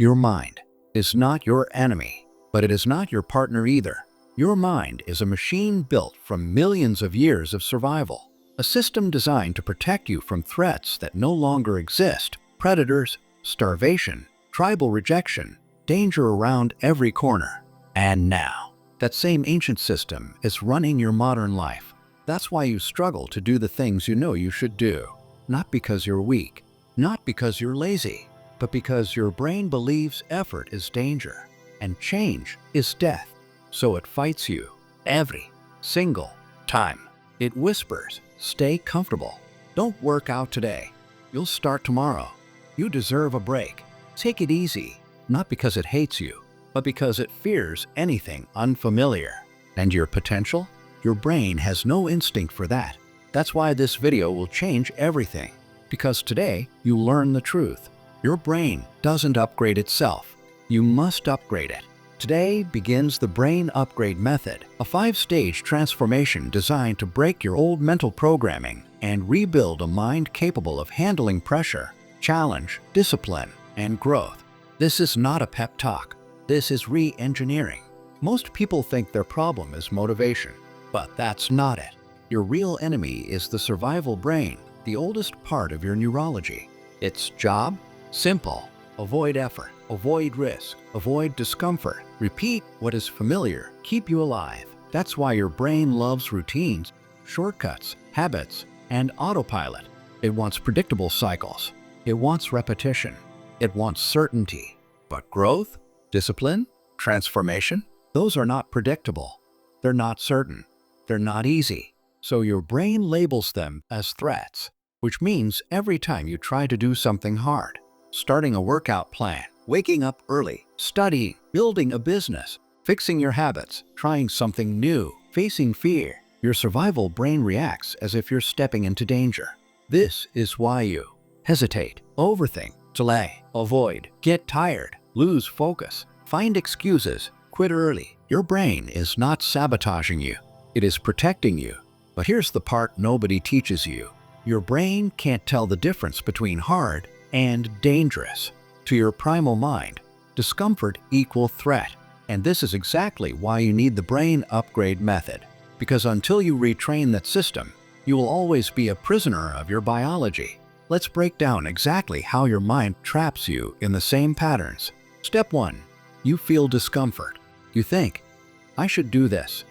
Your mind is not your enemy, but it is not your partner either. Your mind is a machine built from millions of years of survival, a system designed to protect you from threats that no longer exist: predators, starvation, tribal rejection, danger around every corner. And now, that same ancient system is running your modern life. That's why you struggle to do the things you know you should do. Not because you're weak, not because you're lazy, but because your brain believes effort is danger and change is death. So it fights you every single time. It whispers, "Stay comfortable. Don't work out today. You'll start tomorrow. You deserve a break. Take it easy." Not because it hates you, but because it fears anything unfamiliar. And your potential? Your brain has no instinct for that. That's why this video will change everything. Because today, you learn the truth. Your brain doesn't upgrade itself. You must upgrade it. Today begins the Brain Upgrade Method, a 5-stage transformation designed to break your old mental programming and rebuild a mind capable of handling pressure, challenge, discipline, and growth. This is not a pep talk. This is re-engineering. Most people think their problem is motivation, but that's not it. Your real enemy is the survival brain, the oldest part of your neurology. Its job? Simple. Avoid effort, avoid risk, avoid discomfort. Repeat what is familiar, keep you alive. That's why your brain loves routines, shortcuts, habits, and autopilot. It wants predictable cycles. It wants repetition. It wants certainty. But growth, discipline, transformation, those are not predictable. They're not certain. They're not easy. So your brain labels them as threats, which means every time you try to do something hard, starting a workout plan, waking up early, studying, building a business, fixing your habits, trying something new, facing fear, your survival brain reacts as if you're stepping into danger. This is why you hesitate, overthink, delay, avoid, get tired, lose focus, find excuses, quit early. Your brain is not sabotaging you. It is protecting you. But here's the part nobody teaches you. Your brain can't tell the difference between hard and dangerous. To your primal mind, discomfort equals threat. And this is exactly why you need the Brain Upgrade Method. Because until you retrain that system, you will always be a prisoner of your biology. Let's break down exactly how your mind traps you in the same patterns. Step 1. You feel discomfort. You think, "I should do this."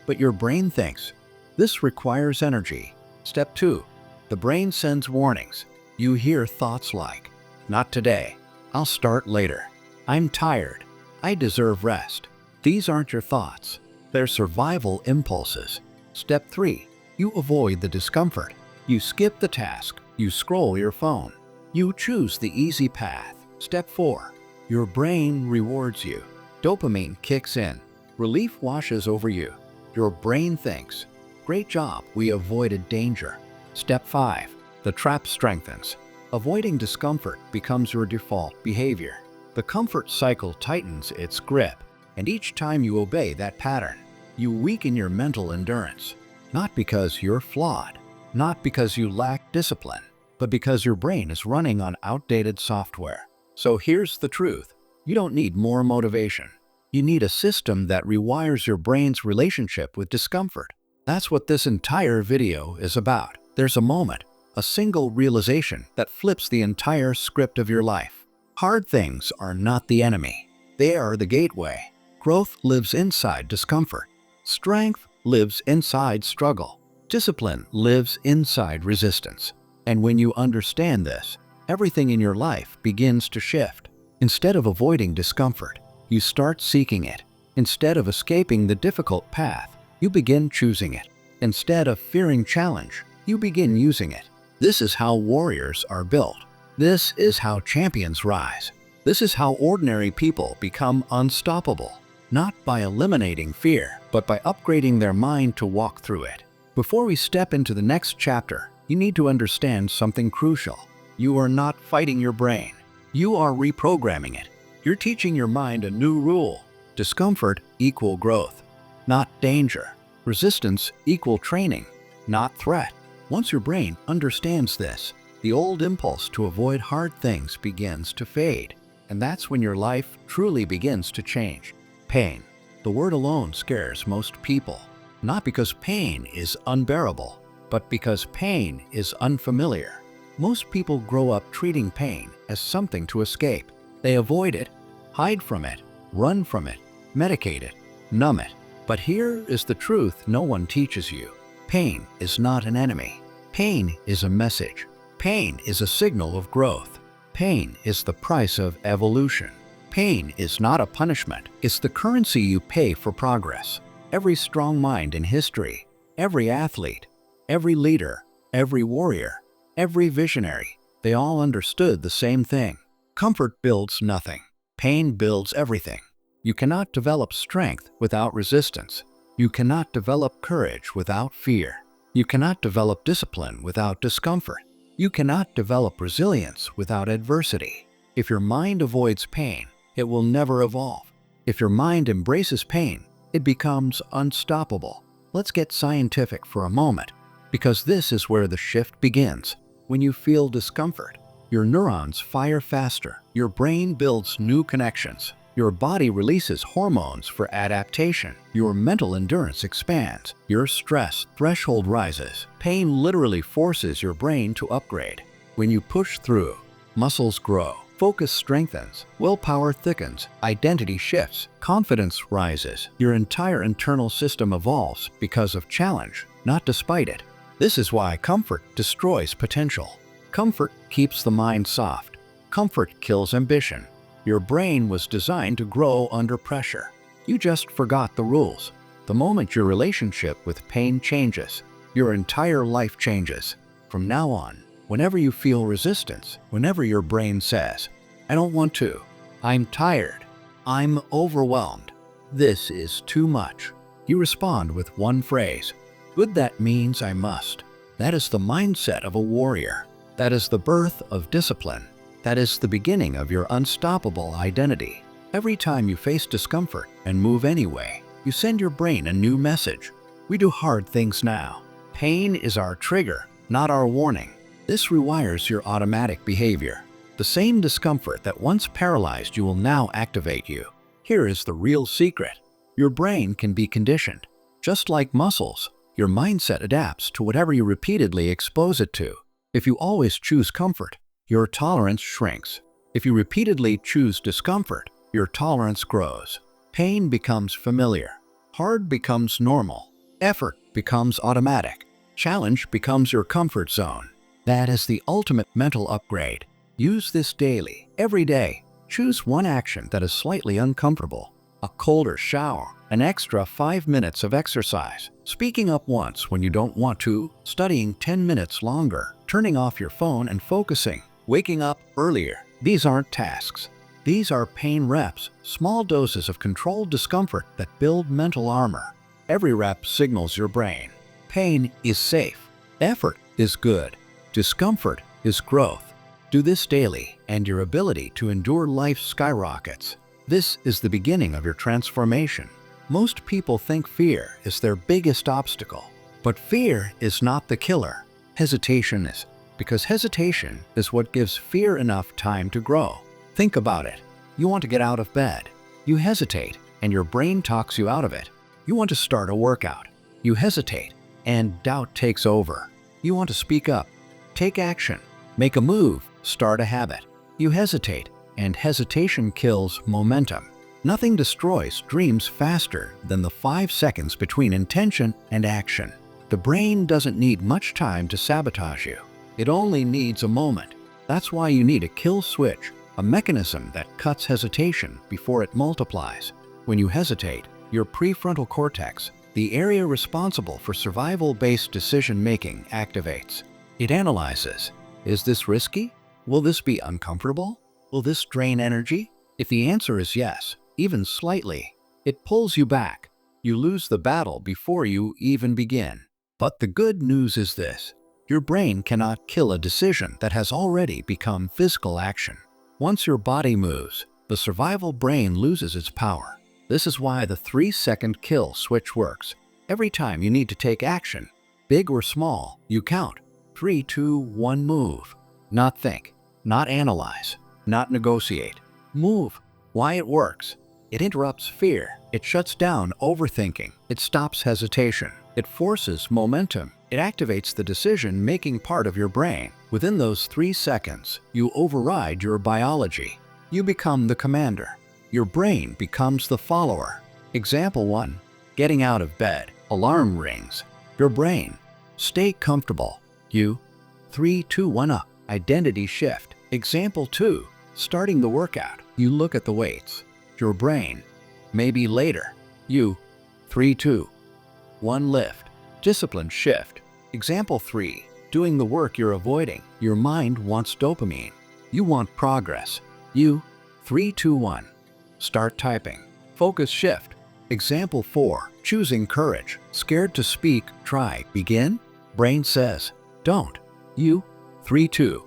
But your brain thinks, "This requires energy." Step 2. The brain sends warnings. You hear thoughts like, "Not today. I'll start later. I'm tired. I deserve rest." These aren't your thoughts. They're survival impulses. Step 3. You avoid the discomfort. You skip the task. You scroll your phone. You choose the easy path. Step 4. Your brain rewards you. Dopamine kicks in. Relief washes over you. Your brain thinks, "Great job, we avoided danger." Step 5. The trap strengthens. Avoiding discomfort becomes your default behavior. The comfort cycle tightens its grip, and each time you obey that pattern, you weaken your mental endurance. Not because you're flawed, not because you lack discipline, but because your brain is running on outdated software. So here's the truth. You don't need more motivation. You need a system that rewires your brain's relationship with discomfort. That's what this entire video is about. There's a moment, a single realization that flips the entire script of your life. Hard things are not the enemy. They are the gateway. Growth lives inside discomfort. Strength lives inside struggle. Discipline lives inside resistance. And when you understand this, everything in your life begins to shift. Instead of avoiding discomfort, you start seeking it. Instead of escaping the difficult path, you begin choosing it. Instead of fearing challenge, you begin using it. This is how warriors are built. This is how champions rise. This is how ordinary people become unstoppable. Not by eliminating fear, but by upgrading their mind to walk through it. Before we step into the next chapter, you need to understand something crucial. You are not fighting your brain. You are reprogramming it. You're teaching your mind a new rule. Discomfort equal growth, not danger. Resistance equal training, not threat. Once your brain understands this, the old impulse to avoid hard things begins to fade. And that's when your life truly begins to change. Pain. The word alone scares most people. Not because pain is unbearable, but because pain is unfamiliar. Most people grow up treating pain as something to escape. They avoid it, hide from it, run from it, medicate it, numb it. But here is the truth no one teaches you. Pain is not an enemy. Pain is a message. Pain is a signal of growth. Pain is the price of evolution. Pain is not a punishment. It's the currency you pay for progress. Every strong mind in history, every athlete, every leader, every warrior, every visionary, they all understood the same thing. Comfort builds nothing. Pain builds everything. You cannot develop strength without resistance. You cannot develop courage without fear. You cannot develop discipline without discomfort. You cannot develop resilience without adversity. If your mind avoids pain, it will never evolve. If your mind embraces pain, it becomes unstoppable. Let's get scientific for a moment, because this is where the shift begins. When you feel discomfort, your neurons fire faster, your brain builds new connections, your body releases hormones for adaptation, your mental endurance expands, your stress threshold rises. Pain literally forces your brain to upgrade. When you push through, muscles grow, focus strengthens, willpower thickens, identity shifts, confidence rises. Your entire internal system evolves because of challenge, not despite it. This is why comfort destroys potential. Comfort keeps the mind soft. Comfort kills ambition. Your brain was designed to grow under pressure. You just forgot the rules. The moment your relationship with pain changes, your entire life changes. From now on, whenever you feel resistance, whenever your brain says, "I don't want to, I'm tired, I'm overwhelmed, this is too much," you respond with one phrase, "Good, that means I must." That is the mindset of a warrior. That is the birth of discipline. That is the beginning of your unstoppable identity. Every time you face discomfort and move anyway, you send your brain a new message. We do hard things now. Pain is our trigger, not our warning. This rewires your automatic behavior. The same discomfort that once paralyzed you will now activate you. Here is the real secret. Your brain can be conditioned. Just like muscles, your mindset adapts to whatever you repeatedly expose it to. If you always choose comfort, your tolerance shrinks. If you repeatedly choose discomfort, your tolerance grows. Pain becomes familiar. Hard becomes normal. Effort becomes automatic. Challenge becomes your comfort zone. That is the ultimate mental upgrade. Use this daily, every day. Choose one action that is slightly uncomfortable. A colder shower, an extra 5 minutes of exercise, speaking up once when you don't want to, studying 10 minutes longer, turning off your phone and focusing, waking up earlier. These aren't tasks. These are pain reps, small doses of controlled discomfort that build mental armor. Every rep signals your brain. Pain is safe. Effort is good. Discomfort is growth. Do this daily, and your ability to endure life skyrockets. This is the beginning of your transformation. Most people think fear is their biggest obstacle, but fear is not the killer. Hesitation is, because hesitation is what gives fear enough time to grow. Think about it. You want to get out of bed. You hesitate, and your brain talks you out of it. You want to start a workout. You hesitate, and doubt takes over. You want to speak up. Take action. Make a move. Start a habit. You hesitate, and hesitation kills momentum. Nothing destroys dreams faster than the 5 seconds between intention and action. The brain doesn't need much time to sabotage you. It only needs a moment. That's why you need a kill switch, a mechanism that cuts hesitation before it multiplies. When you hesitate, your prefrontal cortex, the area responsible for survival-based decision-making, activates. It analyzes. Is this risky? Will this be uncomfortable? Will this drain energy? If the answer is yes, even slightly, it pulls you back. You lose the battle before you even begin. But the good news is this. Your brain cannot kill a decision that has already become physical action. Once your body moves, the survival brain loses its power. This is why the 3-second kill switch works. Every time you need to take action, big or small, you count. 3, 2, 1, move. Not think, not analyze, not negotiate. Move. Why it works. It interrupts fear. It shuts down overthinking. It stops hesitation. It forces momentum. It activates the decision-making part of your brain. Within those 3 seconds, you override your biology. You become the commander. Your brain becomes the follower. Example 1. Getting out of bed. Alarm rings. Your brain. Stay comfortable. You. 3, 2, 1 up. Identity shift. Example 2. Starting the workout. You look at the weights. Your brain. Maybe later. You. 3, 2, 1 lift. Discipline shift. Example 3. Doing the work you're avoiding. Your mind wants dopamine. You want progress. You. 3, 2, 1. Start typing. Focus shift. Example 4. Choosing courage. Scared to speak. Try. Begin. Brain says, don't. You. 3, 2,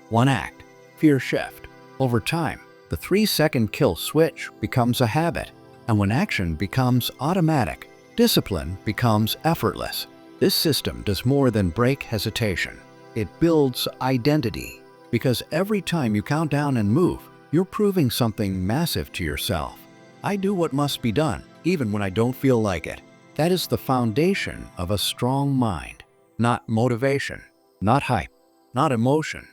1 act. Fear shift. Over time, the 3-second kill switch becomes a habit. And when action becomes automatic, discipline becomes effortless. This system does more than break hesitation. It builds identity. Because every time you count down and move, you're proving something massive to yourself. I do what must be done, even when I don't feel like it. That is the foundation of a strong mind. Not motivation, not hype, not emotion,